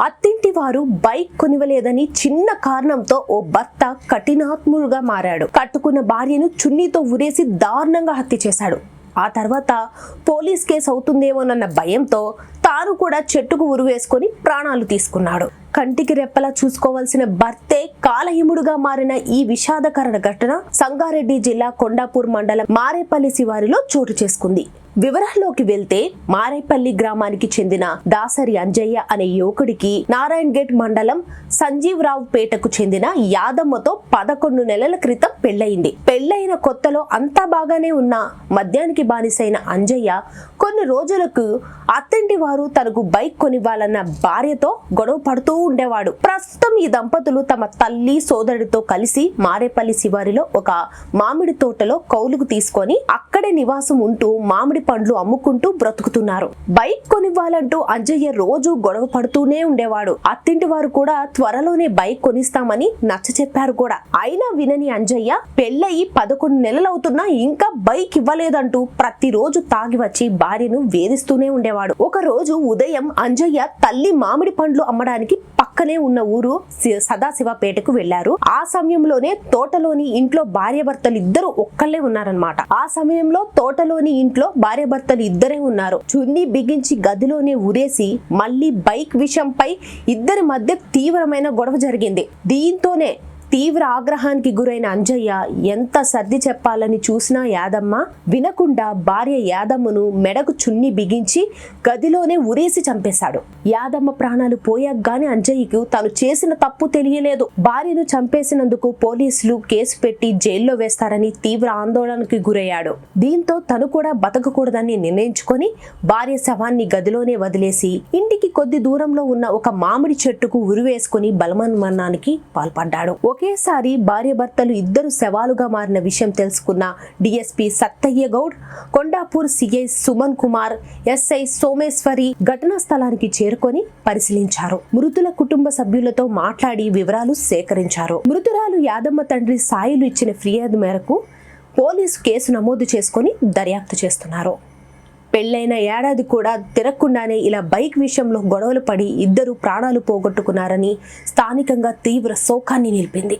అత్తింటి వారు బైక్ కొనివ్వలేదని చిన్న కారణంతో ఓ భర్త కఠినాత్ముడుగా మారాడు. కట్టుకున్న భార్యను చున్నీతో ఉరేసి దారుణంగా హత్య చేశాడు. ఆ తర్వాత పోలీస్ కేసు అవుతుందేమోనన్న భయంతో తాను కూడా చెట్టుకు ఉరివేసుకొని ప్రాణాలు తీసుకున్నాడు. కంటికి రెప్పలా చూసుకోవాల్సిన భర్తే కాలయముడుగా మారిన ఈ విషాదకర ఘటన సంగారెడ్డి జిల్లా కొండాపూర్ మండలం మారేపల్లి శివారులో చోటు చేసుకుంది. వివరాల్లోకి వెళ్తే మారేపల్లి గ్రామానికి చెందిన దాసరి అంజయ్య అనే యువకుడికి నారాయణ్ గేట్ మండలం సంజీవరావు పేటకు చెందిన యాదమ్మతో 11 నెలల క్రితం పెళ్లయింది. పెళ్లైన కొత్తలో అంతా బాగానే ఉన్న మద్యానికి బానిసైన అంజయ్య కొన్ని రోజులకు అత్తింటి వారు తనకు బైక్ కొనివ్వాలన్న భార్యతో గొడవ పడుతూ ఉండేవాడు. ప్రస్తుతం ఈ దంపతులు తమ తల్లి సోదరుడితో కలిసి మారేపల్లి శివారిలో ఒక మామిడి తోటలో కౌలుకు తీసుకొని అక్కడే నివాసం ఉంటూ మామిడి పండ్లు అమ్ముకుంటూ బ్రతుకుతున్నారు. బైక్ కొనివ్వాలంటూ అంజయ్య రోజు గొడవ పడుతూనే ఉండేవాడు. అత్తింటి వారు కూడా త్వరలోనే బైక్ కొనిస్తామని నచ్చ చెప్పారు కూడా. అయినా వినని అంజయ్య పెళ్లయి 11 నెలలవుతున్నా ఇంకా బైక్ ఇవ్వలేదంటూ ప్రతిరోజు తాగి వచ్చి భార్యను వేధిస్తూనే ఉండేవాడు. ఒక రోజు ఉదయం అంజయ్య తల్లి మామిడి పండ్లు అమ్మడానికి పక్కనే ఉన్న ఊరు సదాశివపేటకు వెళ్లారు. ఆ సమయంలోనే తోటలోని ఇంట్లో భార్యాభర్తలు ఇద్దరు ఒక్కళ్ళే ఉన్నారన్నమాట. ఆ సమయంలో తోటలోని ఇంట్లో భార్యాభర్తలు ఇద్దరే ఉన్నారు. చున్నీ బిగించి గదిలోనే ఉరేసి మళ్లీ బైక్ విషయంపై ఇద్దరి మధ్య తీవ్రమైన గొడవ జరిగింది. దీంతోనే తీవ్ర ఆగ్రహానికి గురైన అంజయ్య ఎంత సర్ది చెప్పాలని చూసినా యాదమ్మ వినకుండా భార్య యాదమ్మను మెడకు చున్ని బిగించి గదిలోనే ఉరేసి చంపేశాడు. యాదమ్మ ప్రాణాలు పోయాక గాని అంజయ్యకు తాను చేసిన తప్పు తెలియలేదు. భార్యను చంపేసినందుకు పోలీసులు కేసు పెట్టి జైల్లో వేస్తారని తీవ్ర ఆందోళనకు గురయ్యాడు. దీంతో తను కూడా బతకకూడదని నిర్ణయించుకొని భార్య శవాన్ని గదిలోనే వదిలేసి ఇంటికి కొద్ది దూరంలో ఉన్న ఒక మామిడి చెట్టుకు ఉరివేసుకుని బలవన్మరణానికి పాల్పడ్డాడు. ఒకేసారి భార్యాభర్తలు ఇద్దరు శవాలుగా మారిన విషయం తెలుసుకున్న DSP Sattaiah Goud, Kondapur CI Suman Kumar, SI Someshwari ఘటనా స్థలానికి చేరుకొని పరిశీలించారు. మృతుల కుటుంబ సభ్యులతో మాట్లాడి వివరాలు సేకరించారు. మృతురాలు యాదమ్మ తండ్రి సాయిలు ఇచ్చిన ఫిర్యాదు మేరకు పోలీసు కేసు నమోదు చేసుకుని దర్యాప్తు చేస్తున్నారు. పెళ్లైన ఏడాది కూడా తిరగకుండానే ఇలా బైక్ విషయంలో గొడవలు పడి ఇద్దరు ప్రాణాలు పోగొట్టుకున్నారని స్థానికంగా తీవ్ర శోకాన్ని నిలిపింది.